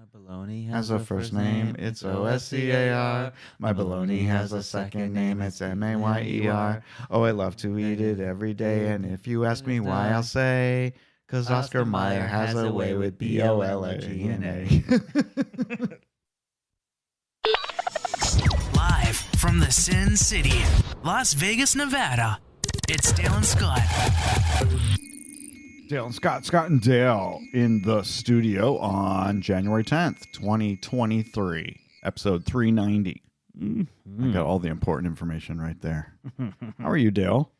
Baloney has a first name, it's Oscar. My baloney has a second name, it's Mayer. Oh, I love to eat it every day, and if you ask me why, I'll say, 'cause Oscar Mayer has a way with Bolagna. Live from the Sin City, Las Vegas, Nevada, it's Dale and Scott. Dale and Scott and Dale in the studio on January 10th, 2023, episode 390. I got all the important information right there. How are you, Dale?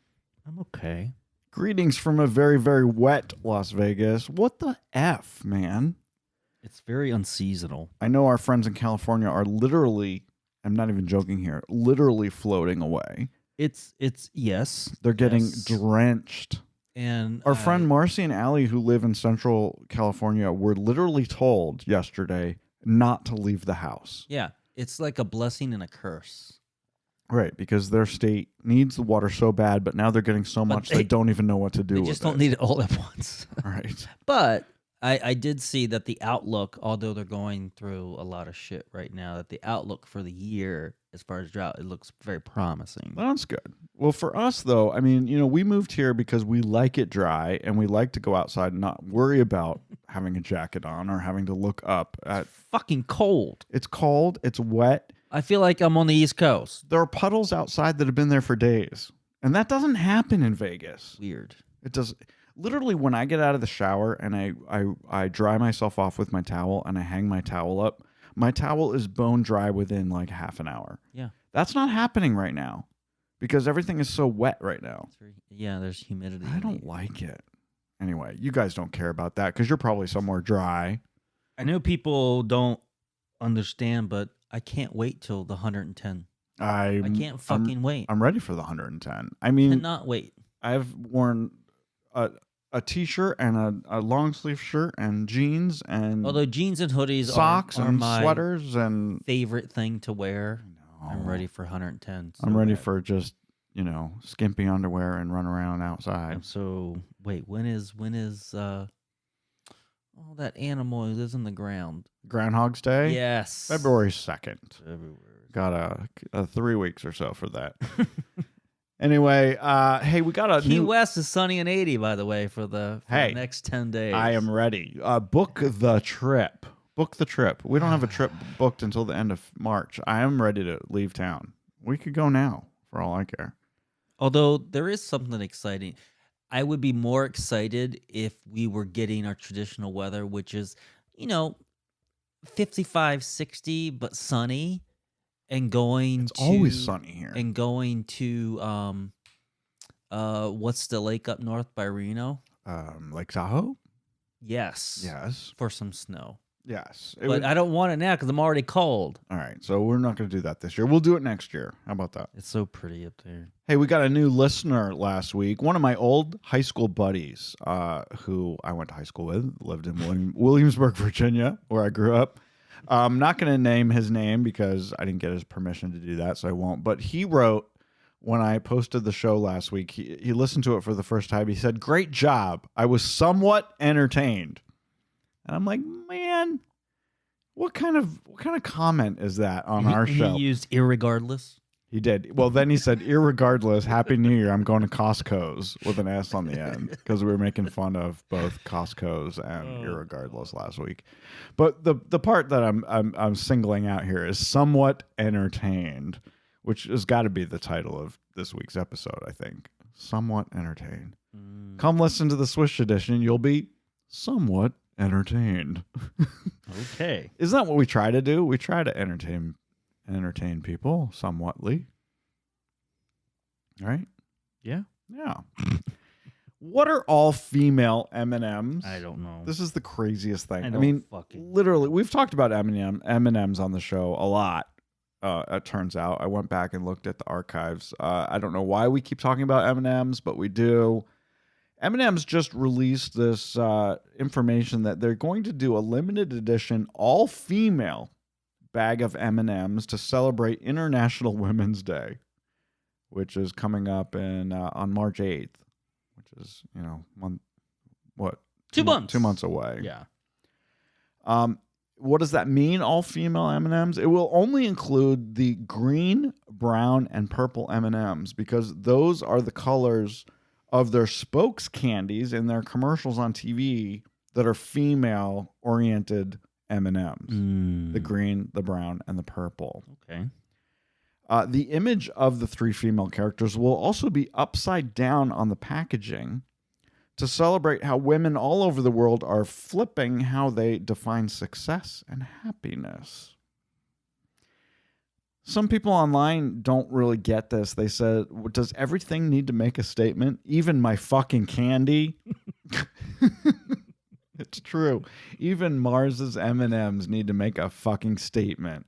I'm okay. Greetings from a very, very wet Las Vegas. What the F, man? It's very unseasonal. I know our friends in California are literally, I'm not even joking here, literally floating away. It's yes. They're getting yes. drenched. And our friend Marcy and Allie, who live in Central California, were literally told yesterday not to leave the house. Yeah, it's like a blessing and a curse. Right, because their state needs the water so bad, but now they're getting so much they don't even know what to do with it. They just don't need it all at once. Right. But I did see that the outlook, although they're going through a lot of shit right now, that the outlook for the year, as far as drought, it looks very promising. That's good. Well, for us, though, I mean, you know, we moved here because we like it dry and we like to go outside and not worry about having a jacket on or having to look up at... It's fucking cold. It's cold. It's wet. I feel like I'm on the East Coast. There are puddles outside that have been there for days. And that doesn't happen in Vegas. Weird. It does... Literally, when I get out of the shower and I dry myself off with my towel and I hang my towel up, my towel is bone dry within like half an hour. Yeah. That's not happening right now because everything is so wet right now. Yeah, there's humidity. I don't like it. Anyway, you guys don't care about that because you're probably somewhere dry. I know people don't understand, but I can't wait till the 110. I can't fucking wait. I'm ready for the 110. I mean, cannot wait. I've worn a t-shirt and a long sleeve shirt and jeans and although jeans and hoodies socks are and my sweaters and favorite thing to wear. I'm ready for 110. I'm ready for just, you know, skimpy underwear and run around outside. So wait, when is that animal who lives in the ground? Groundhog's Day? Yes. February 2nd. Got a 3 weeks or so for that. Anyway, hey, we got a Key West is sunny and 80, by the way, for the next 10 days. I am ready. Book the trip. Book the trip. We don't have a trip booked until the end of March. I am ready to leave town. We could go now, for all I care. Although there is something exciting. I would be more excited if we were getting our traditional weather, which is, 55, 60, but sunny. And going it's always sunny here. And going to what's the lake up north by Reno? Lake Tahoe? Yes. Yes. For some snow. Yes. But I don't want it now because I'm already cold. All right. So we're not going to do that this year. We'll do it next year. How about that? It's so pretty up there. Hey, we got a new listener last week. One of my old high school buddies who I went to high school with, lived in Williamsburg, Virginia, where I grew up. I'm not going to name his name because I didn't get his permission to do that, so I won't. But he wrote, when I posted the show last week, he listened to it for the first time. He said, "Great job. I was somewhat entertained." And I'm like, man, what kind of comment is that on our show? He used irregardless. He did. Well, then he said, irregardless, Happy New Year. I'm going to Costco's with an S on the end because we were making fun of both Costco's and irregardless last week. But the part that I'm singling out here is somewhat entertained, which has got to be the title of this week's episode, I think. Somewhat entertained. Come listen to the Swish Edition. You'll be somewhat entertained. Okay. Isn't that what we try to do? We try to entertain people somewhatly. Right? Yeah. What are all female M&Ms? I don't know. This is the craziest thing. I mean, literally, we've talked about M&Ms on the show a lot. It turns out. I went back and looked at the archives. I don't know why we keep talking about M&Ms, but we do. M&M's just released this information that they're going to do a limited edition all-female bag of M&Ms to celebrate International Women's Day, which is coming up on March 8th, which is, 2 months. 2 months away. Yeah. what does that mean, all female M&Ms? It will only include the green, brown, and purple M&Ms because those are the colors of their spokes candies in their commercials on TV that are female-oriented M&Ms. The green, the brown, and the purple. Okay. The image of the 3 female characters will also be upside down on the packaging to celebrate how women all over the world are flipping how they define success and happiness. Some people online don't really get this. They said, does everything need to make a statement? Even my fucking candy? It's true. Even Mars's M&Ms need to make a fucking statement.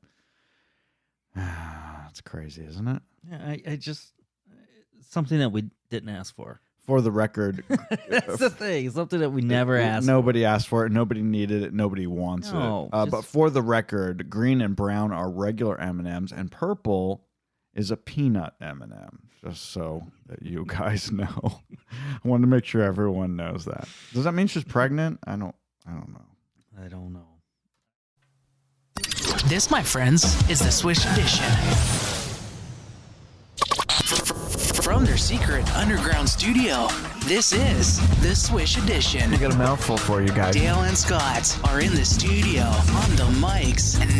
That's crazy, isn't it? Yeah, I just something that we didn't ask for. For the record, That's the thing. Something that we never asked. Nobody asked for it. Nobody needed it. Nobody wants it. But for the record, green and brown are regular M&Ms, and purple is a peanut M&M. Just so that you guys know. I wanted to make sure everyone knows that. Does that mean she's pregnant? I don't know. I don't know. This, my friends, is the Swish Edition. From their secret underground studio, this is the Swish Edition. I got a mouthful for you guys. Dale and Scott are in the studio on the mics, and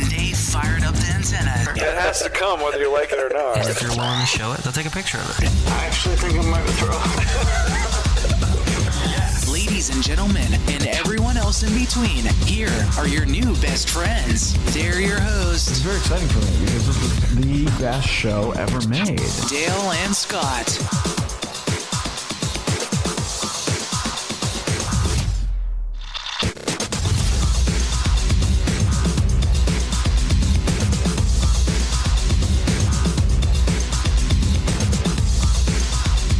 they fired up the antenna. It has to come whether you like it or not. And if you're willing to show it, they'll take a picture of it. I actually think I might throw. Ladies and gentlemen, and everyone else in between, here are your new best friends. They're your It's hosts, very exciting for me because this is the best show ever made. Dale and Scott.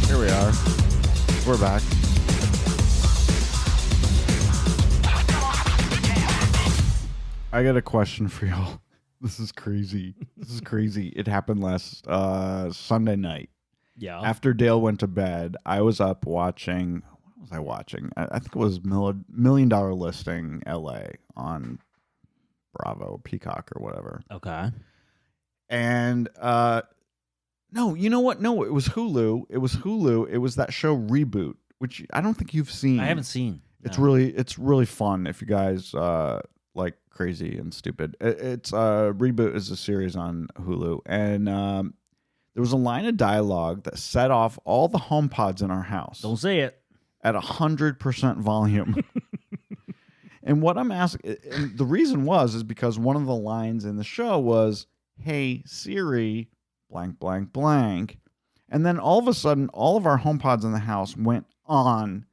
Here we are. We're back. I got a question for y'all. This is crazy. It happened last Sunday night. Yeah. After Dale went to bed, I was up watching. What was I watching? I think it was $1 Million Listing LA on Bravo, Peacock, or whatever. Okay. And no, you know what? No, it was Hulu. It was that show Reboot, which I don't think you've seen. I haven't seen. It's No. really fun if you guys like crazy and stupid. It's Reboot is a series on Hulu, and there was a line of dialogue that set off all the HomePods in our house Don't say it. at 100% volume. And what I'm asking, and the reason is because one of the lines in the show was, "Hey Siri, blank blank blank," and then all of a sudden, all of our HomePods in the house went on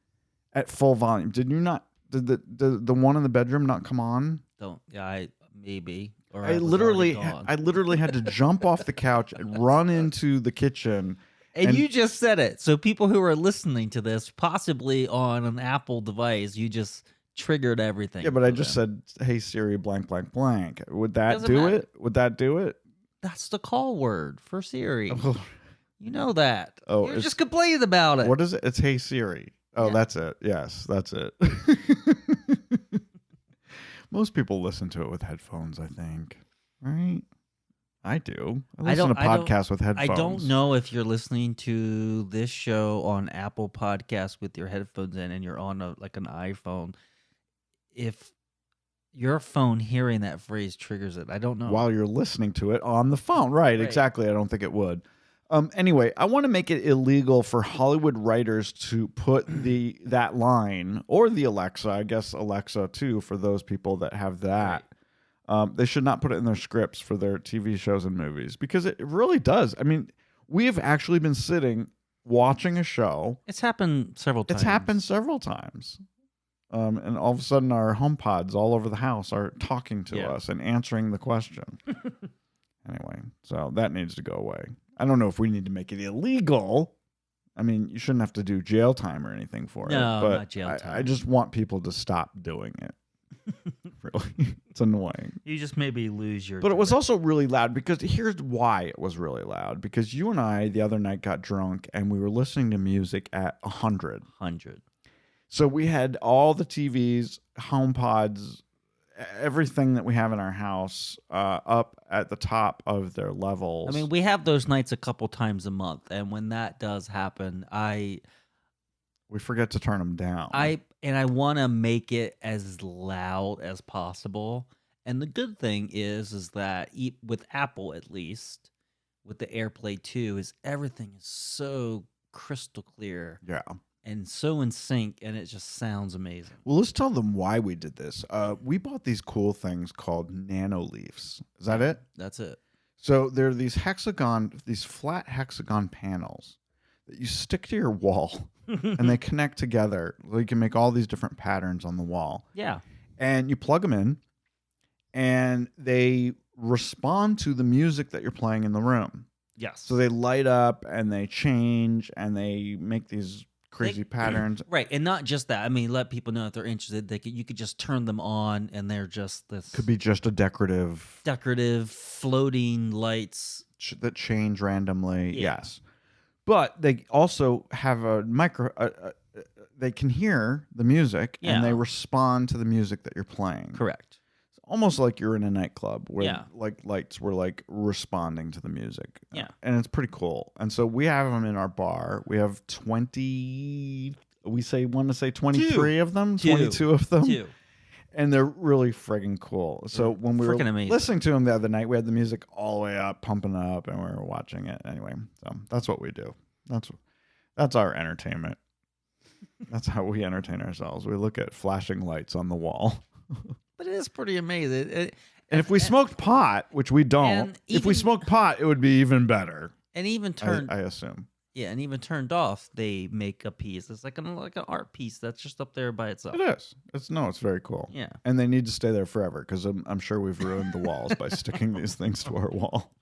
at full volume. Did you not? Did the one in the bedroom not come on? Don't. Yeah, maybe. Or I was literally already gone. had to jump off the couch and run into the kitchen. And you just said it. So people who are listening to this, possibly on an Apple device, you just triggered everything. Yeah, but I for just them. said, "Hey Siri, blank blank blank." Would that Doesn't do matter. it? Would that do it? That's the call word for Siri. Oh, You know that. Oh, You're it's- just complaining about it. what is it? It's "Hey Siri." Oh, Yeah. that's it. Yes, that's it. Most people listen to it with headphones, I think. Right? I do. I listen to podcasts with headphones. I don't know if you're listening to this show on Apple Podcasts with your headphones in and you're on an iPhone. If your phone hearing that phrase triggers it, I don't know. While you're listening to it on the phone. Right, exactly. I don't think it would. Anyway, I want to make it illegal for Hollywood writers to put that line, or the Alexa, I guess Alexa too, for those people that have that. They should not put it in their scripts for their TV shows and movies, because it really does. I mean, we have actually been sitting watching a show. It's happened several times. It's happened several times. And all of a sudden our HomePods all over the house are talking to us and answering the question. Anyway, so that needs to go away. I don't know if we need to make it illegal. I mean, you shouldn't have to do jail time or anything for it. No, But not jail time. I just want people to stop doing it. Really. It's annoying. You just maybe lose your... But it was also really loud, because here's why it was really loud. Because you and I the other night got drunk and we were listening to music at 100. 100. So we had all the TVs, HomePods, everything that we have in our house up at the top of their levels. I mean, we have those nights a couple times a month, and when that does happen, we forget to turn them down. I want to make it as loud as possible. And the good thing is that with Apple, at least with the AirPlay 2, is everything is so crystal clear. Yeah. And so in sync, and it just sounds amazing. Well, let's tell them why we did this. We bought these cool things called nano leafs. Is that it? That's it. So they're these flat hexagon panels that you stick to your wall, and they connect together. So you can make all these different patterns on the wall. Yeah. And you plug them in, and they respond to the music that you're playing in the room. Yes. So they light up, and they change, and they make these crazy patterns. Right. And not just that. I mean, let people know if they're interested. You could just turn them on, and they're just this... Could be just a decorative floating lights. that change randomly. Yeah. Yes. But they also have a they can hear the music, and they respond to the music that you're playing. Correct. It's almost like you're in a nightclub where Yeah. lights were responding to the music. Yeah. And it's pretty cool. And so we have them in our bar. We have 20, want to say 23 of them, 22 of them. Two. And they're really friggin' cool. So when we were Freaking amazing. listening to them the other night, we had the music all the way up, pumping up, and we were watching it. Anyway, so that's what we do. That's our entertainment. That's how we entertain ourselves. We look at flashing lights on the wall. But it is pretty amazing. And if we smoked pot, which we don't, if we smoked pot, it would be even better. And even turned, I assume. Yeah, and even turned off, they make a piece. It's like an art piece that's just up there by itself. It is. It's very cool. Yeah. And they need to stay there forever because I'm sure we've ruined the walls by sticking these things to our wall.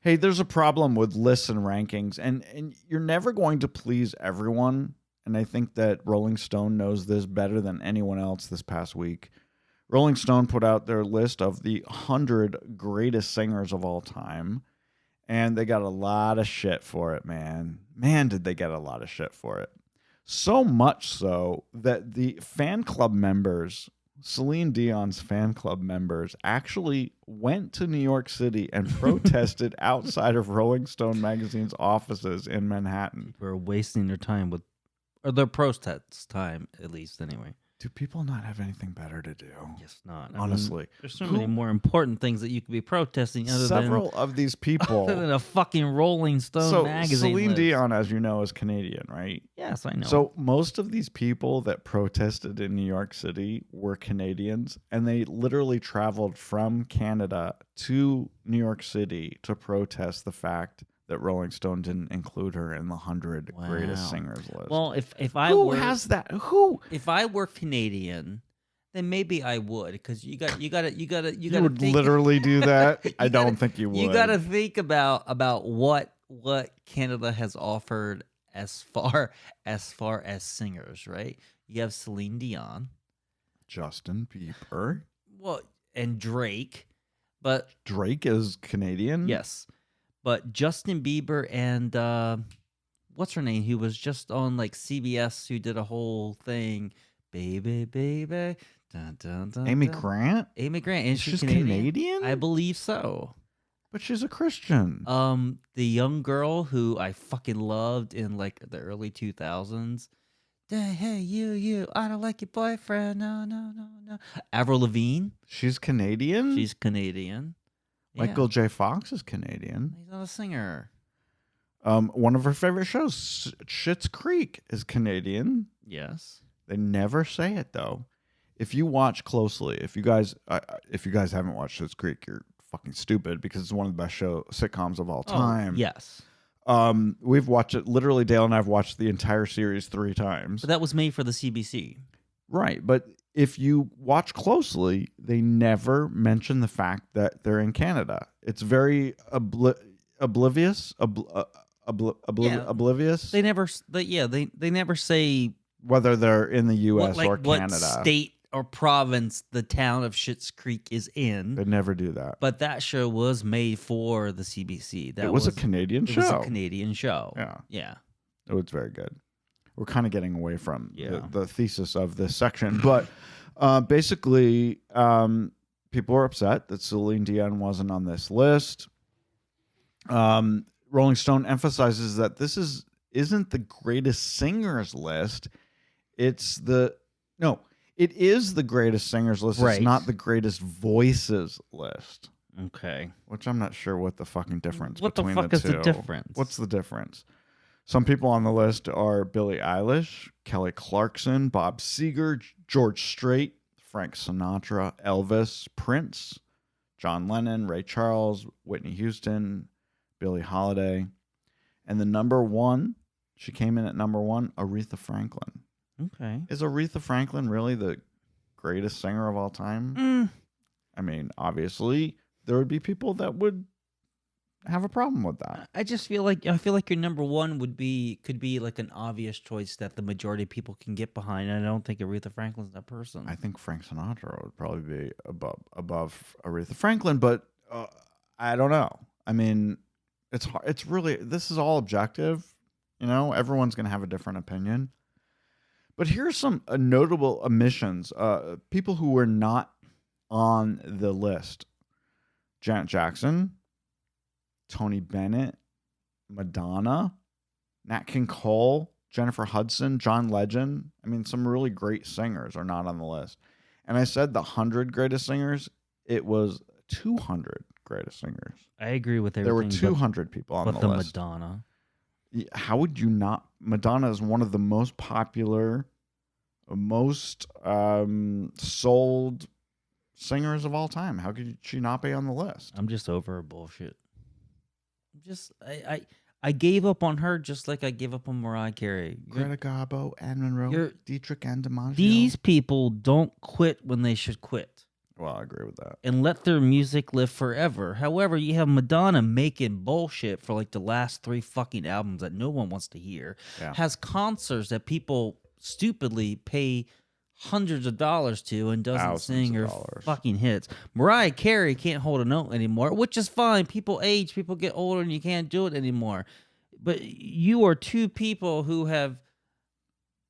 Hey, there's a problem with lists and rankings, and you're never going to please everyone. And I think that Rolling Stone knows this better than anyone else this past week. Rolling Stone put out their list of the 100 greatest singers of all time, and they got a lot of shit for it, man. Man, did they get a lot of shit for it. So much so that the fan club members, Celine Dion's fan club members, actually went to New York City and protested outside of Rolling Stone magazine's offices in Manhattan. We're wasting their time or their protest time, at least, anyway. Do people not have anything better to do? Guess not. Honestly. There's so many more important things that you could be protesting Several of these people. other than a fucking Rolling Stone magazine. Celine list. Dion, as you know, is Canadian, right? Yes, I know. So most of these people that protested in New York City were Canadians, and they literally traveled from Canada to New York City to protest the fact that Rolling Stone didn't include her in the 100 greatest singers list. Well, if I Who were has that? Who? if I were Canadian, then maybe I would, because you gotta You would think, literally do that? I don't think you would. You gotta think about what Canada has offered as far as singers, right? You have Celine Dion, Justin Bieber. well, and Drake, but Drake is Canadian? yes, but Justin Bieber and what's her name? Who was just on like CBS? Who did a whole thing, baby, baby. Dun, dun, dun, Amy dun. Grant? Amy Grant, and she's Canadian? I believe so. But she's a Christian. The young girl who I fucking loved in like the early 2000s. Hey, you, I don't like your boyfriend. No. Avril Lavigne. She's Canadian? She's Canadian. Michael J. Fox is Canadian. He's not a singer. One of her favorite shows, Schitt's Creek, is Canadian. Yes. They never say it though. If you watch closely, if you guys haven't watched Schitt's Creek, you're fucking stupid because it's one of the best sitcoms of all time. Oh, yes. We've watched it. Literally, Dale and I have watched the entire series 3 times. But that was made for the CBC. Right, but if you watch closely, they never mention the fact that they're in Canada. It's very oblivious. Oblivious. They never. They never say whether they're in the U.S. or Canada. What state or province the town of Schitt's Creek is in. They never do that. But that show was made for the CBC. It was a Canadian show. It was a Canadian show. Yeah. It was very good. We're kind of getting away from Yeah. the thesis of this section, but Basically, people are upset that Celine Dion wasn't on this list. Rolling Stone emphasizes that this isn't the greatest singers list. It is the greatest singers list. Right. It's not the greatest voices list. Okay. Which I'm not sure what the fucking difference What the between fuck the is two. the difference? What's the difference? Some people on the list are Billie Eilish, Kelly Clarkson, Bob Seger, George Strait, Frank Sinatra, Elvis, Prince, John Lennon, Ray Charles, Whitney Houston, Billie Holiday. And the number one, she came in at number one, Aretha Franklin. Okay. Is Aretha Franklin really the greatest singer of all time? I mean, obviously, there would be people that would have a problem with that. I just feel like your number one could be like an obvious choice that the majority of people can get behind. And I don't think Aretha Franklin's that person. I think Frank Sinatra would probably be above Aretha Franklin, but I don't know. I mean, it's hard. It's really, this is all objective. You know, everyone's going to have a different opinion. But here's some notable omissions. People who were not on the list: Janet Jackson, Tony Bennett, Madonna, Nat King Cole, Jennifer Hudson, John Legend. I mean, some really great singers are not on the list. And I said the 100 greatest singers. It was 200 greatest singers. I agree with everything. There were 200 people on but the the list. Madonna. How would you not? Madonna is one of the most popular, most sold singers of all time. How could she not be on the list? I'm just over her bullshit. I gave up on her just like I gave up on Mariah Carey. Greta Garbo, Anne Monroe, Dietrich and DiMaggio. These people don't quit when they should quit. Well, I agree with that. And let their music live forever. However, you have Madonna making bullshit for like the last 3 fucking albums that no one wants to hear. Yeah. Has concerts that people stupidly pay hundreds of dollars to and doesn't Thousands sing of her dollars. fucking hits. Mariah Carey can't hold a note anymore, which is fine. People age, people get older, and you can't do it anymore. But you are two people who have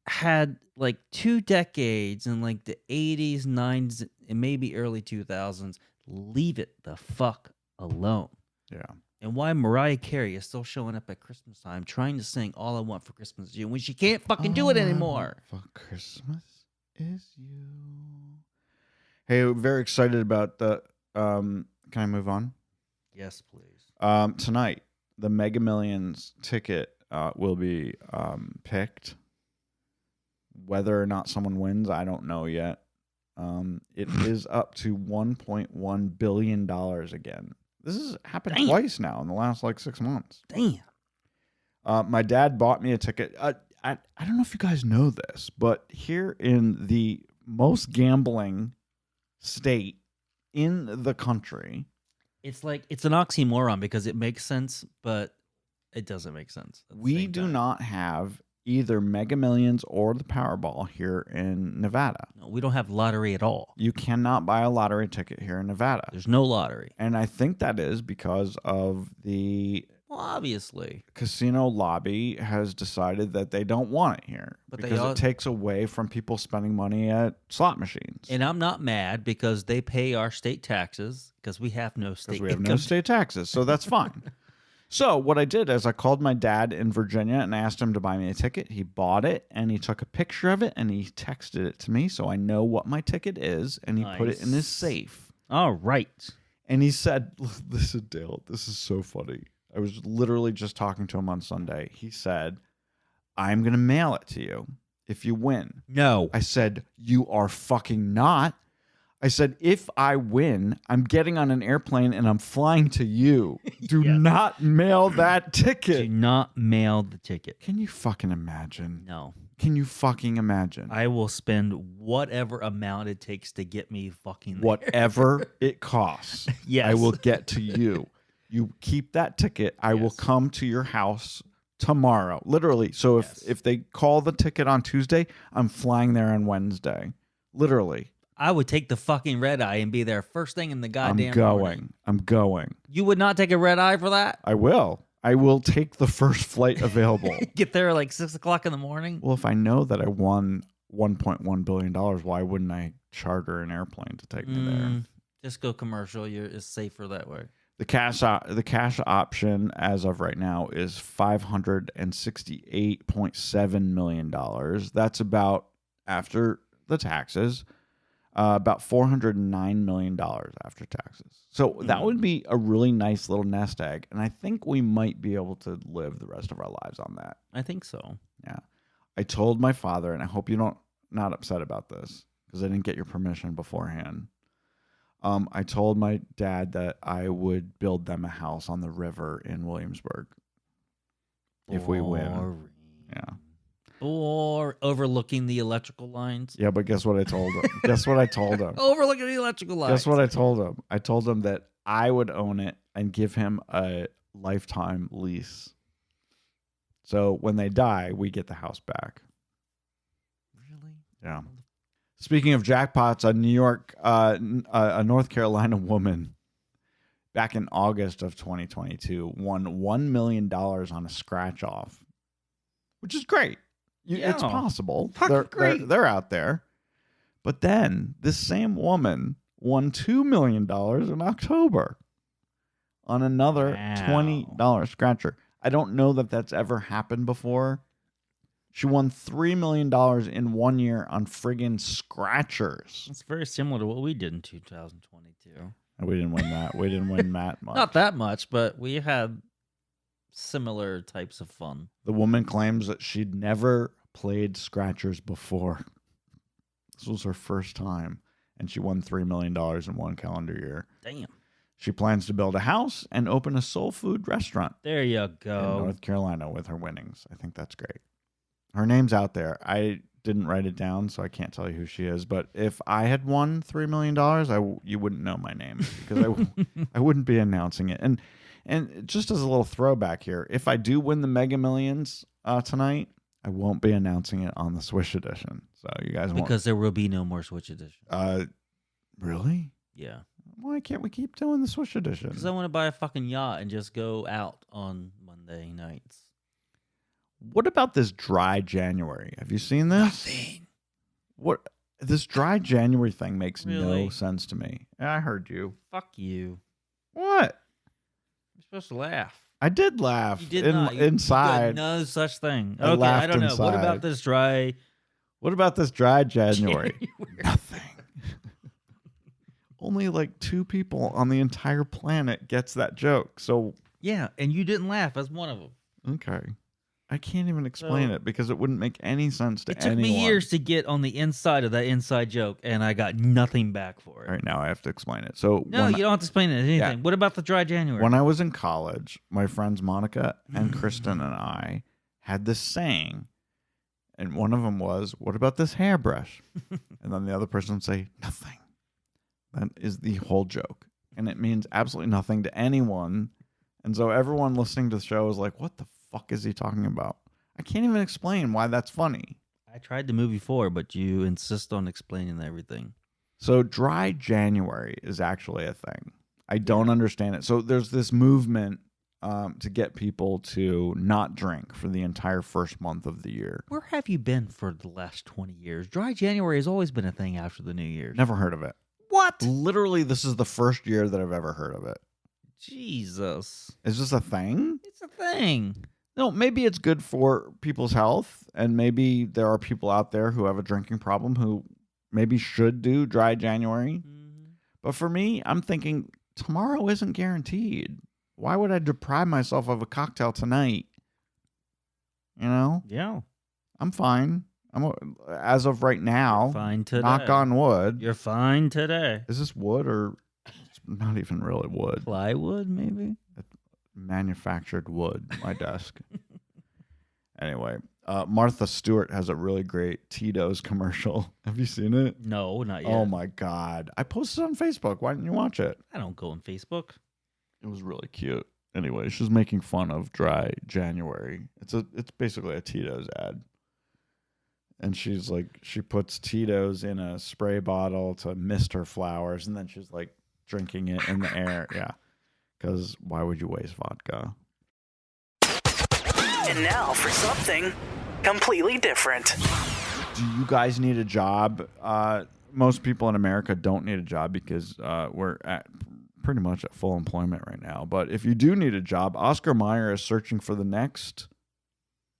had like 2 decades in like the 80s, 90s, and maybe early 2000s. Leave it the fuck alone. Yeah. And why Mariah Carey is still showing up at Christmas time trying to sing All I Want for Christmas Is You when she can't fucking do it anymore. For Christmas is you. Hey, we're very excited about the can I move on? Yes, please. Tonight, the Mega Millions ticket will be picked. Whether or not someone wins, I don't know yet. It is up to $1.1 billion again. This has happened twice now in the last like 6 months. Damn. My dad bought me a ticket. I don't know if you guys know this, but here in the most gambling state in the country, It's like it's an oxymoron because it makes sense, but it doesn't make sense. we do not have either Mega Millions or the Powerball here in Nevada. No, we don't have lottery at all. You cannot buy a lottery ticket here in Nevada. There's no lottery. And I think that is because of the Well, obviously. casino lobby has decided that they don't want it here But because it takes away from people spending money at slot machines. And I'm not mad because they pay our state taxes because we have no state Because we have income. no state taxes, so that's fine. So what I did is I called my dad in Virginia and I asked him to buy me a ticket. He bought it and he took a picture of it and he texted it to me so I know what my ticket is, and he put it in his safe. All right. And he said, "This is Dale. This is so funny. I was literally just talking to him on Sunday. He said, I'm going to mail it to you if you win." No. I said, "You are fucking not." I said, "If I win, I'm getting on an airplane and I'm flying to you. Do not mail that Do ticket." not mail the ticket. Can you fucking imagine? No. Can you fucking imagine? I will spend whatever amount it takes to get me fucking there. Whatever it costs, Yes. I will get to you. You keep that ticket. I will come to your house tomorrow. Literally. So if they call the ticket on Tuesday, I'm flying there on Wednesday. Literally. I would take the fucking red eye and be there first thing in the goddamn morning. I'm going. You would not take a red eye for that? I will. I will take the first flight available. Get there at like 6 o'clock in the morning? Well, if I know that I won $1.1 billion. Why wouldn't I charter an airplane to take me there? Just go commercial. It's safer that way. The cash option as of right now is $568.7 million. That's about, after the taxes, about $409 million after taxes. So that would be a really nice little nest egg. And I think we might be able to live the rest of our lives on that. I think so. Yeah. I told my father, and I hope you're not upset about this because I didn't get your permission beforehand. I told my dad that I would build them a house on the river in Williamsburg if we win. Yeah. Or overlooking the electrical lines. Yeah, but guess what I told him? Guess what I told him? Overlooking the electrical lines. Guess what I told him? I told him that I would own it and give him a lifetime lease. So when they die, we get the house back. Really? Yeah. Speaking of jackpots, a North Carolina woman back in August of 2022 won $1 million on a scratch off, which is great. It's possible. They're out there. But then this same woman won $2 million in October on another $20 scratcher. I don't know that that's ever happened before. She won $3 million in 1 year on friggin' scratchers. It's very similar to what we did in 2022. And we didn't win that. We didn't win that much. Not that much, but we had similar types of fun. The woman claims that she'd never played scratchers before. This was her first time, and she won $3 million in 1 calendar year. Damn. She plans to build a house and open a soul food restaurant. There you go. In North Carolina with her winnings. I think that's great. Her name's out there. I didn't write it down, so I can't tell you who she is. But if I had won $3 million, you wouldn't know my name because I wouldn't be announcing it. And just as a little throwback here, if I do win the Mega Millions tonight, I won't be announcing it on the Swish Edition. So you guys won't. Because there will be no more Swish Edition. Really? Yeah. Why can't we keep doing the Swish Edition? Because I want to buy a fucking yacht and just go out on Monday nights. What about this dry January? Have you seen this? Nothing. What? This dry January thing makes Really? no sense to me. I heard you. Fuck you. What? You're supposed to laugh. I did laugh. You did not. Inside. No such thing. I Okay, laughed I don't know. What inside. about this dry? What about this dry January? January? Nothing. Only like 2 people on the entire planet gets that joke. So Yeah, and you didn't laugh as one of them. okay. I can't even explain it because it wouldn't make any sense to It took anyone. me years to get on the inside of that inside joke, and I got nothing back for it. All right, now I have to explain it. So No, you don't have to explain it anything. Yeah. What about the dry January? when I was in college, my friends Monica and Kristen and I had this saying, and one of them was, "What about this hairbrush?" And then the other person would say, "Nothing." That is the whole joke, and it means absolutely nothing to anyone. And so everyone listening to the show is like, "What the fuck is he talking about?" I can't even explain why that's funny. I tried the movie before, but you insist on explaining everything. So dry January is actually a thing. I don't understand it. So there's this movement to get people to not drink for the entire first month of the year. Where have you been for the last 20 years? Dry January has always been a thing after the New Year's. Never heard of it. What? Literally, this is the first year that I've ever heard of it. Jesus. Is this a thing? It's a thing. No, maybe it's good for people's health, and maybe there are people out there who have a drinking problem who maybe should do dry January. But for me, I'm thinking tomorrow isn't guaranteed. Why would I deprive myself of a cocktail tonight? You know? Yeah. I'm fine. As of right now, Fine today. knock on wood. You're fine today. Is this wood or it's not even really wood? Plywood, maybe? Manufactured wood, my desk. Anyway, Martha Stewart has a really great Tito's commercial. Have you seen it? No, not yet. Oh my God. I posted it on Facebook. Why didn't you watch it? I don't go on Facebook. It was really cute. Anyway, she's making fun of dry January. It's basically a Tito's ad. And she's like, she puts Tito's in a spray bottle to mist her flowers, and then she's like drinking it in the air. Yeah. Because why would you waste vodka? And now for something completely different. Do you guys need a job? Most people in America don't need a job because we're at pretty much at full employment right now. But if you do need a job, Oscar Mayer is searching for the next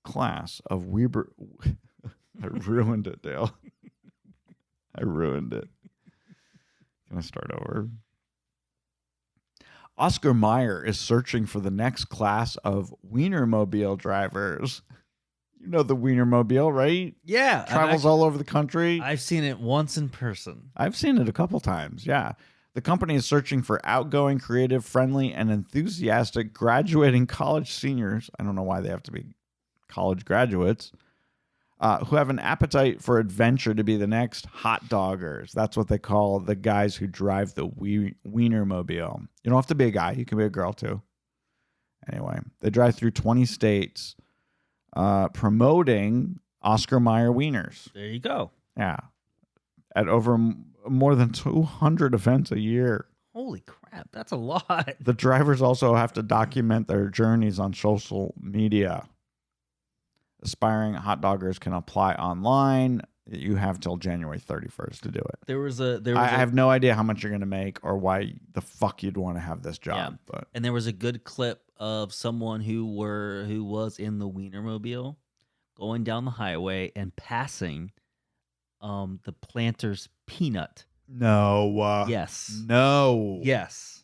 class of Weber. I ruined it, Dale. I ruined it. Can I start over? Oscar Mayer is searching for the next class of WeinerMobile drivers. You know the WeinerMobile, right? Yeah. Travels all over the country. I've seen it once in person. I've seen it a couple times, yeah. The company is searching for outgoing, creative, friendly, and enthusiastic graduating college seniors. I don't know why they have to be college graduates. Who have an appetite for adventure to be the next hot doggers. That's what they call the guys who drive the WeinerMobile. You don't have to be a guy. You can be a girl, too. Anyway, they drive through 20 states promoting Oscar Mayer wieners. There you go. Yeah. At over more than 200 events a year. Holy crap. That's a lot. The drivers also have to document their journeys on social media. Aspiring hot doggers can apply online. You have till January 31st to do it. I have no idea how much you're going to make or why the fuck you'd want to have this job. Yeah. But And there was a good clip of someone who was in the WeinerMobile going down the highway and passing the planter's peanut. no. Yes. No. Yes.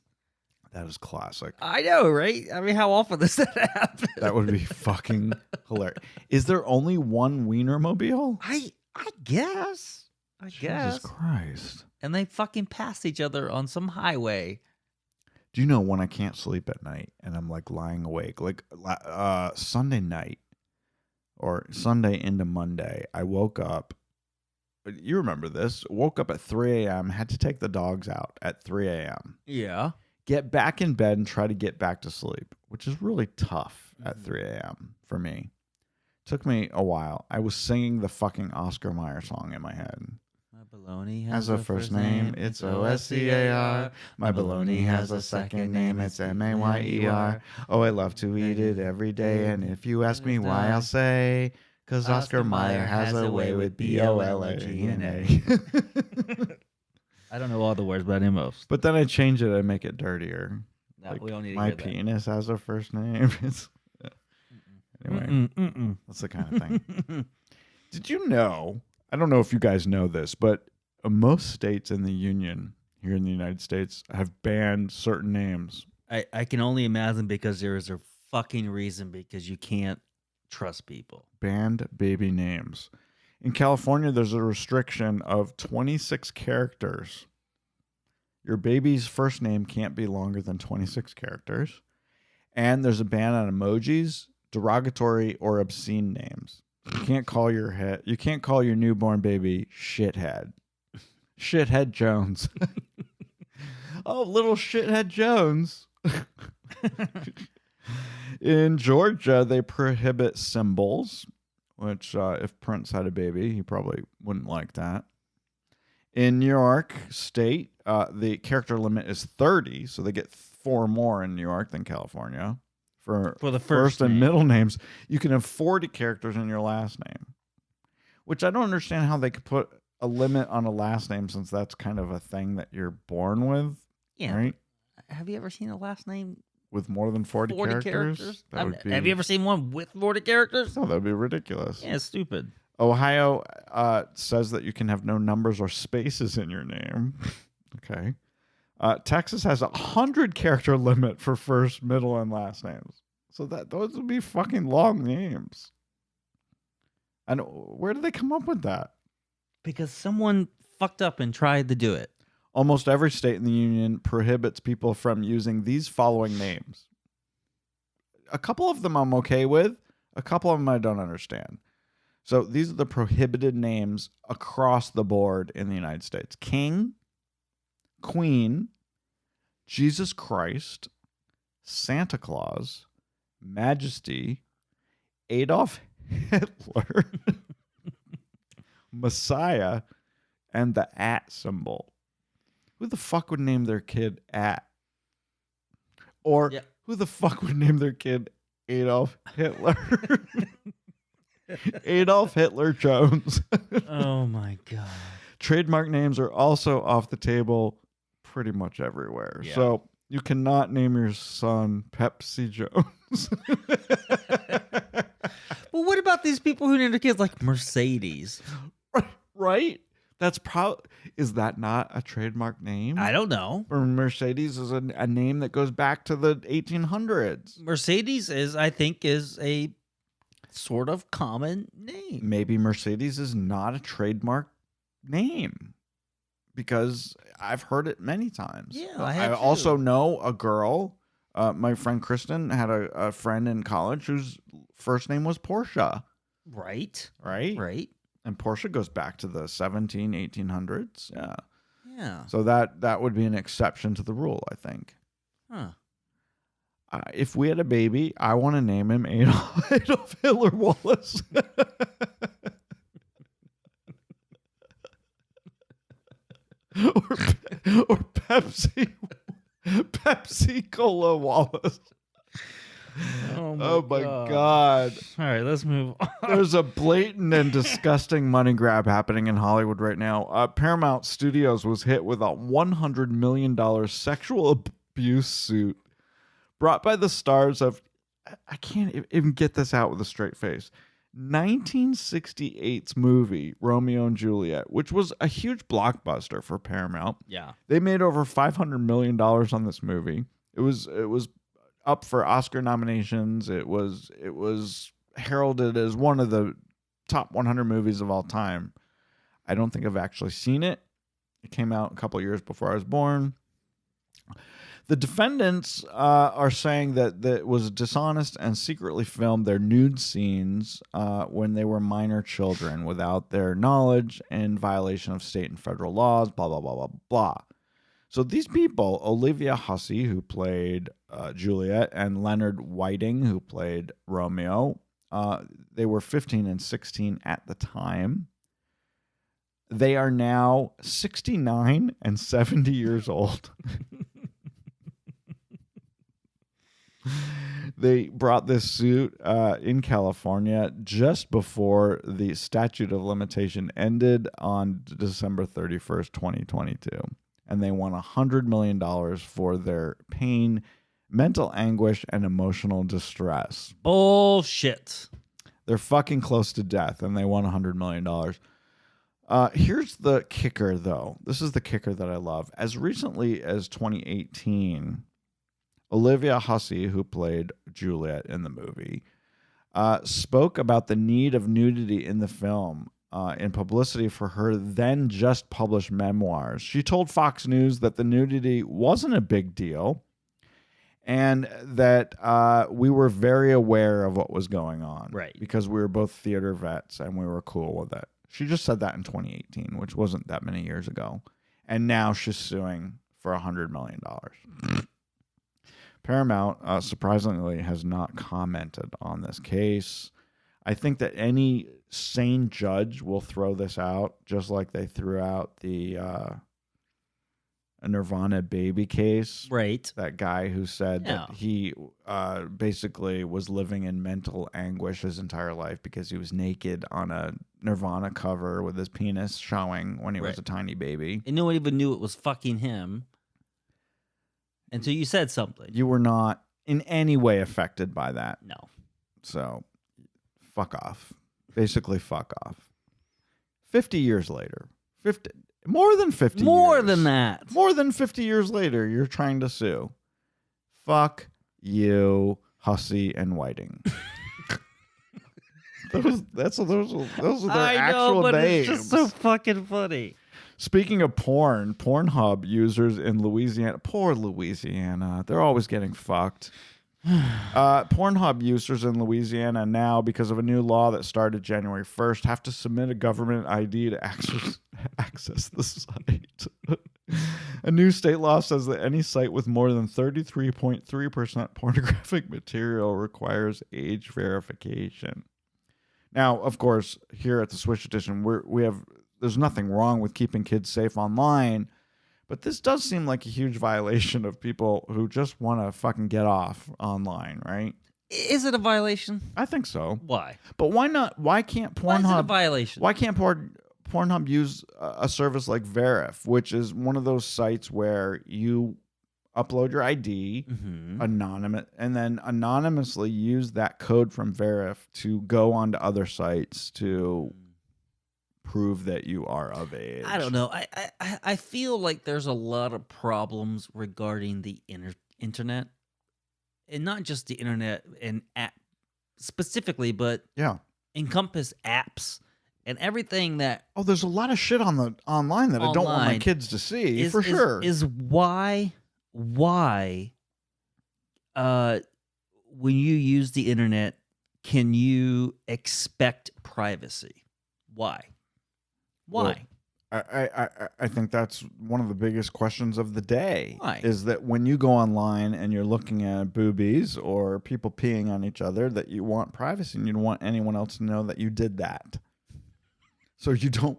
That is classic. I know, right? I mean, how often does that happen? That would be fucking hilarious. Is there only one WeinerMobile? I guess. Jesus Christ. And they fucking pass each other on some highway. Do you know when I can't sleep at night and I'm like lying awake, like Sunday night or Sunday into Monday, I woke up. You remember this? Woke up at 3 a.m., had to take the dogs out at 3 a.m. Yeah. Get back in bed and try to get back to sleep, which is really tough at 3 a.m. for me. Took me a while. I was singing the fucking Oscar Mayer song in my head. My baloney Has a first name, it's O-S-C-A-R. My baloney has a second name, it's M-A-Y-E-R. Oh, I love to eat it every day, and if you ask me why, I'll say, 'cause Oscar Mayer has a way with B-O-L-O-G-N-A. I don't know all the words, but I know most. But then I change it, I make it dirtier. No, Like, we don't need to my hear that. penis has a first name. Anyway, that's the kind of thing. Did you know? I don't know if you guys know this, but most states in the union here in the United States have banned certain names. I can only imagine because there is a fucking reason because you can't trust people. Banned baby names. In California, there's a restriction of 26 characters. Your baby's first name can't be longer than 26 characters. And there's a ban on emojis, derogatory or obscene names. You can't call your newborn baby shithead. Shithead Jones. Oh, little shithead Jones. In Georgia, they prohibit symbols, which if Prince had a baby, he probably wouldn't like that. In New York State, the character limit is 30, so they get 4 more in New York than California. For the first and name. middle names, you can have 40 characters in your last name, which I don't understand how they could put a limit on a last name since that's kind of a thing that you're born with, Yeah. right? Have you ever seen a last name With more than 40 characters? That would be... Have you ever seen one with 40 characters? Oh, that would be ridiculous. Yeah, it's stupid. Ohio says that you can have no numbers or spaces in your name. Okay. Texas has 100 character limit for first, middle, and last names. So those would be fucking long names. And where did they come up with that? Because someone fucked up and tried to do it. Almost every state in the union prohibits people from using these following names. A couple of them I'm okay with. A couple of them I don't understand. So these are the prohibited names across the board in the United States. King, Queen, Jesus Christ, Santa Claus, Majesty, Adolf Hitler, Messiah, and the @ symbol. Who the fuck would name their kid @ Or Yeah. who the fuck would name their kid Adolf Hitler? Adolf Hitler Jones. Oh my God. Trademark names are also off the table pretty much everywhere. Yeah. So you cannot name your son Pepsi Jones. Well, what about these people who name their kids like Mercedes? Right? Is that not a trademark name? I don't know. Or Mercedes is a name that goes back to the 1800s. Mercedes I think, is a sort of common name. Maybe Mercedes is not a trademark name because I've heard it many times. Yeah, I have too. also know a girl. My friend Kristen had a friend in college whose first name was Portia. Right. Right. And Portia goes back to the 1800s. Yeah. Yeah. So that would be an exception to the rule, I think. Huh. If we had a baby, I want to name him Adolf Hitler Wallace. or Pepsi Cola Wallace. Oh my God. All right, let's move on. There's a blatant and disgusting money grab happening in Hollywood right now. Paramount Studios was hit with a $100 million sexual abuse suit brought by the stars of, I can't even get this out with a straight face, 1968's movie Romeo and Juliet, which was a huge blockbuster for Paramount. Yeah. They made over $500 million on this movie. It was up for Oscar nominations. It was heralded as one of the top 100 movies of all time. I don't think I've actually seen it. It came out a couple years before I was born. The defendants are saying that it was dishonest and secretly filmed their nude scenes when they were minor children without their knowledge, in violation of state and federal laws, blah, blah, blah, blah, blah. So these people, Olivia Hussey, who played Juliet, and Leonard Whiting, who played Romeo, they were 15 and 16 at the time. They are now 69 and 70 years old. They brought this suit in California just before the statute of limitation ended on December 31st, 2022. And they won $100 million for their pain, mental anguish, and emotional distress. Bullshit. They're fucking close to death, and they won $100 million. Here's the kicker, though. This is the kicker that I love. As recently as 2018, Olivia Hussey, who played Juliet in the movie, spoke about the need of nudity in the film in publicity for her then just published memoirs. She told Fox News that the nudity wasn't a big deal and that we were very aware of what was going on. Right. Because we were both theater vets and we were cool with it. She just said that in 2018, which wasn't that many years ago. And now she's suing for $100 million. Paramount, surprisingly, has not commented on this case. I think that any sane judge will throw this out, just like they threw out the Nirvana baby case. Right. That guy who said that he basically was living in mental anguish his entire life because he was naked on a Nirvana cover with his penis showing when he was a tiny baby. And no one even knew it was fucking him until you said something. You were not in any way affected by that. No. So, fuck off. Basically, fuck off. 50 years later. More than 50 More years. than that. More than 50 years later, you're trying to sue. Fuck you, Hussey and Whiting. those are their actual names. It's just so fucking funny. Speaking of porn, Pornhub users in Louisiana, poor Louisiana, they're always getting fucked. Pornhub users in Louisiana now, because of a new law that started January 1st, have to submit a government ID to access the site. A new state law says that any site with more than 33.3% pornographic material requires age verification. Now, of course, here at the Swish Edition, there's nothing wrong with keeping kids safe online, but this does seem like a huge violation of people who just want to fucking get off online, right? Is it a violation? I think so. Why? But why not? Why can't Why is it a Pornhub? violation? Why can't Pornhub use a service like Verif, which is one of those sites where you upload your ID, anonymous, and then anonymously use that code from Verif to go onto other sites to prove that you are of age. I don't know. I feel like there's a lot of problems regarding the internet, and not just the internet and app specifically, but Yeah. encompass apps and everything that Oh, there's a lot of shit on the online that I don't want my Online kids to see is for sure. is why when you use the internet, can you expect privacy? Why? Well, I think that's one of the biggest questions of the day. Why? Is that when you go online and you're looking at boobies or people peeing on each other, that you want privacy and you don't want anyone else to know that you did that. So you don't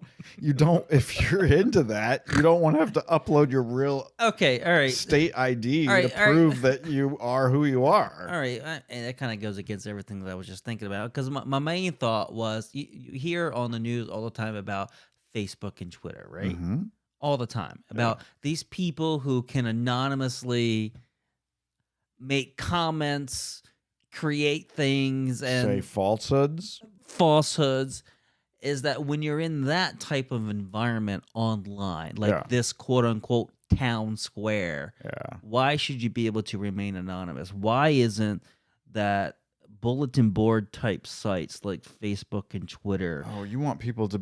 if you're into that, you don't want to have to upload your real Okay, all right. state ID All right, to all right. prove that you are who you are. All right, and that kind of goes against everything that I was just thinking about, because my main thought was you hear on the news all the time about Facebook and Twitter, right? Mm-hmm. All the time about these people who can anonymously make comments, create things, and Say falsehoods. falsehoods. Is that when you're in that type of environment online, like Yeah. this quote unquote town square, Yeah. why should you be able to remain anonymous? Why isn't that bulletin board type sites like Facebook and Twitter Oh, you want people to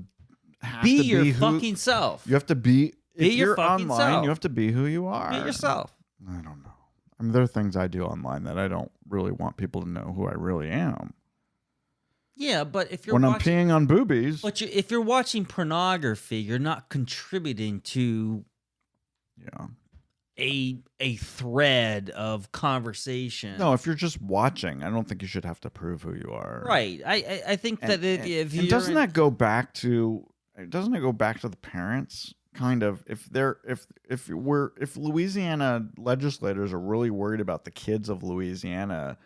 have be to your be who, fucking self? You have to be. If your you're fucking online, self. you have to be who you are. Be yourself. I don't know. I mean, there are things I do online that I don't really want people to know who I really am. Yeah, but if you're When I'm watching, peeing on boobies, if you're watching pornography, you're not contributing to yeah. a thread of conversation. No, if you're just watching, I don't think you should have to prove who you are. Right. I think that if and you're doesn't in- that go back to? Doesn't it go back to the parents? Kind of. If Louisiana legislators are really worried about the kids of Louisiana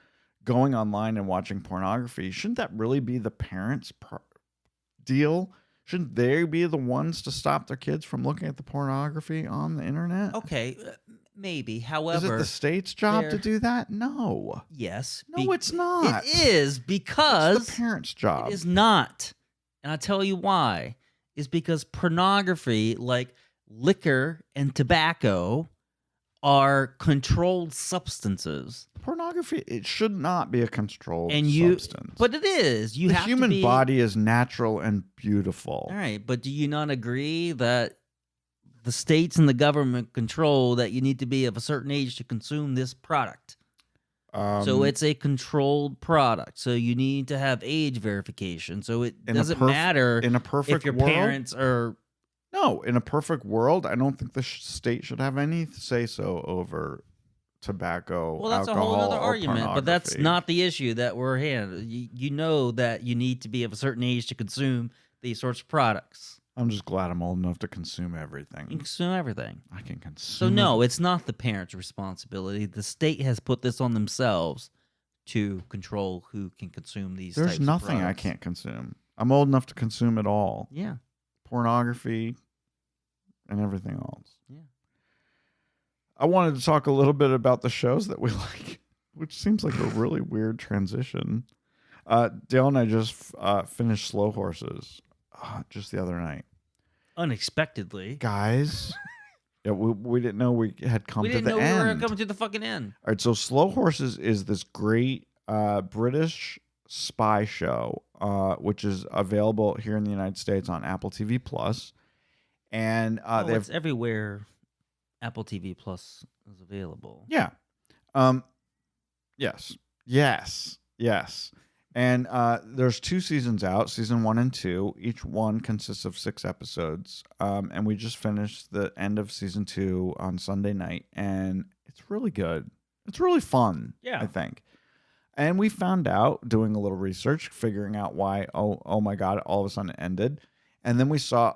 going online and watching pornography, shouldn't that really be the parents' deal? Shouldn't they be the ones to stop their kids from looking at the pornography on the internet? Okay, maybe. Is However, it the state's job to they're- do that? No. yes. No, it's not. It is because It's the parents' job. it is not. And I'll tell you why. Is because pornography, like liquor and tobacco, are controlled substances. Pornography, it should not be a controlled And substance. but it is. You the have human to be, body is natural and beautiful. All right, but do you not agree that the states and the government control that you need to be of a certain age to consume this product? So it's a controlled product. So you need to have age verification. So it In a doesn't matter in a perfect if your world, parents are. No, in a perfect world, I don't think the state should have any say-so over tobacco, Well, that's a alcohol, whole other or argument, but that's pornography. not the issue that we're in. You know that you need to be of a certain age to consume these sorts of products. I'm just glad I'm old enough to consume You can everything. consume everything. I can consume. So no, it's not the parents' responsibility. The state has put this on themselves to control who can consume these. There's types of nothing I products. can't consume. I'm old enough to consume it all. Yeah, Pornography and everything else. yeah. I wanted to talk a little bit about the shows that we like, which seems like a really weird transition. Dale and I just finished Slow Horses just the other night. Unexpectedly, Guys, yeah, we didn't know we had come we to didn't the know end. we were coming to the fucking end. All right, so Slow Horses is this great British spy show, which is available here in the United States on Apple TV Plus, and they have It's everywhere. Apple TV Plus is available. yeah, yes. And there's 2 seasons out, season 1 and 2. Each one consists of 6 episodes. And we just finished the end of season 2 on Sunday night, and it's really good. It's really fun. Yeah. I think. And we found out doing a little research, figuring out why. Oh my God! All of a sudden it ended, and then we saw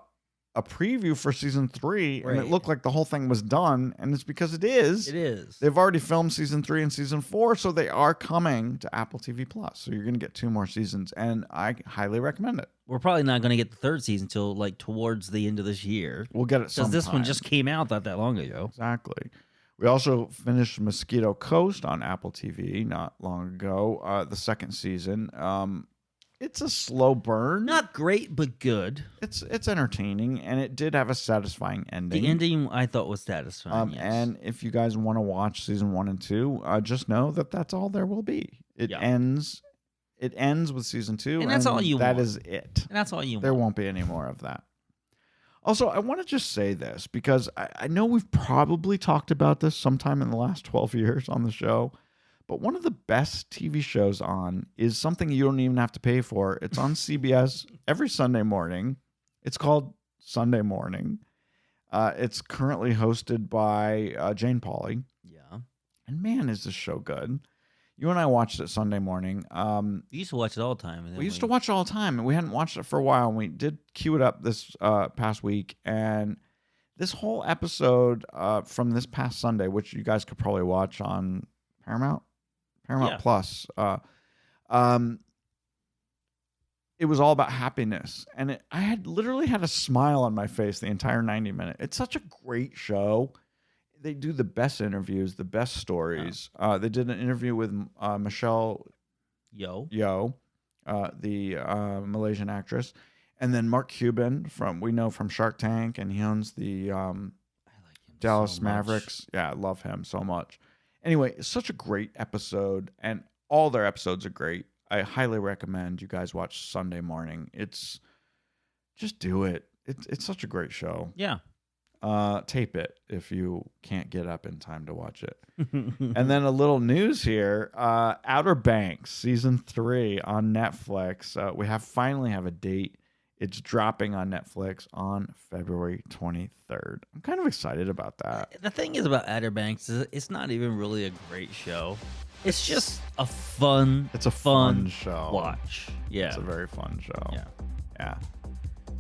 a preview for season 3, and it Right. looked like the whole thing was done, and it's because it is. It is. They've already filmed season 3 and season 4, so they are coming to Apple TV Plus. So you're going to get 2 more seasons, and I highly recommend it. We're probably not going to get the third season until like towards the end of this year. We'll get it Because sometime. this one just came out not that long ago. Exactly. We also finished Mosquito Coast on Apple TV not long ago, the second season. It's a slow burn. Not great, but good. It's entertaining, and it did have a satisfying ending. The ending I thought was satisfying. Yes. And if you guys want to watch season 1 and 2, just know that that's all there will be. It Yeah. ends. It ends with season 2, And that's all you That want. is it. And that's all you There want. won't be any more of that. Also, I want to just say this because I know we've probably talked about this sometime in the last 12 years on the show, but one of the best TV shows on is something you don't even have to pay for. It's on CBS every Sunday morning. It's called Sunday Morning. It's currently hosted by Jane Pauley. Yeah. And man, is this show good. You and I watched it Sunday morning. We used to watch it all the time. And then We used to watch it all the time, and we hadn't watched it for a while, and we did queue it up this past week. And this whole episode from this past Sunday, which you guys could probably watch on Paramount Yeah. Plus, it was all about happiness. And I had literally had a smile on my face the entire 90 minutes. It's such a great show. They do the best interviews, the best stories. They did an interview with Michelle Yeoh, the Malaysian actress, and then Mark Cuban from Shark Tank, and he owns the I like him Dallas so much. Mavericks. Yeah, I love him so much. Anyway, it's such a great episode, and all their episodes are great. I highly recommend you guys watch Sunday Morning. Just do it. It's such a great show. Yeah. Tape it if you can't get up in time to watch it. And then a little news here: Outer Banks season 3 on Netflix. We finally have a date. It's dropping on Netflix on February 23rd. I'm kind of excited about that. The thing is about Outer Banks is it's not even really a great show. It's just a fun. It's a fun show. Watch. Yeah. It's a very fun show. Yeah. Yeah.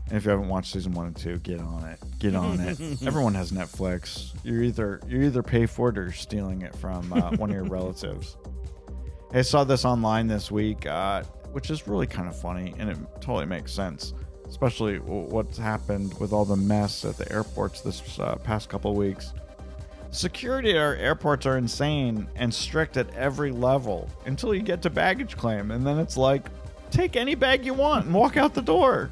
And if you haven't watched season 1 and 2, get on it. Get on it. Everyone has Netflix. You either pay for it or you're stealing it from one of your relatives. Hey, I saw this online this week, which is really kind of funny, and it totally makes sense, especially what's happened with all the mess at the airports this past couple of weeks. Security at our airports are insane and strict at every level until you get to baggage claim, and then it's like, take any bag you want and walk out the door.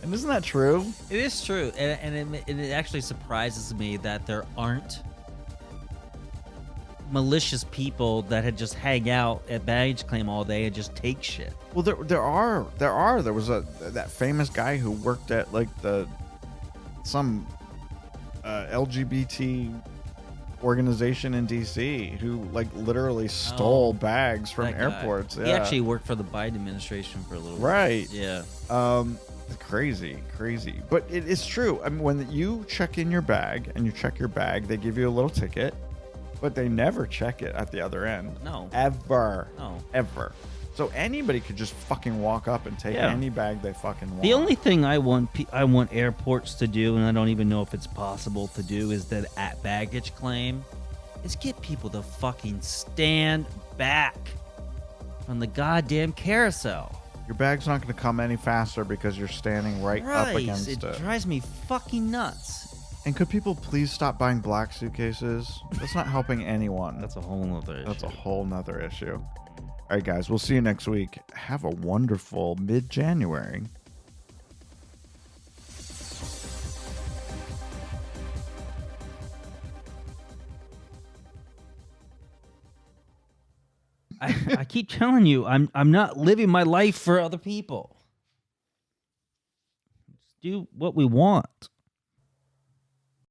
And isn't that true? It is true, and it actually surprises me that there aren't malicious people that had just hang out at baggage claim all day and just take shit. Well, there are. There was that famous guy who worked at like some LGBT organization in DC who like literally stole bags from That guy. airports. Yeah. He actually worked for the Biden administration for a little Right. bit. Yeah. Crazy. But it is true. I mean, when you check in your bag and you check your bag, they give you a little ticket, but they never check it at the other end. No. Ever. No. Ever. So anybody could just fucking walk up and take Yeah. any bag they fucking want. The only thing I want airports to do, and I don't even know if it's possible to do, is that at baggage claim, is get people to fucking stand back from the goddamn carousel. Your bag's not going to come any faster because you're standing right up against it. It drives me fucking nuts. And could people please stop buying black suitcases? That's not helping anyone. That's a whole nother issue. That's a whole nother issue. All right, guys, we'll see you next week. Have a wonderful mid-January. I keep telling you, I'm not living my life for other people. Just do what we want.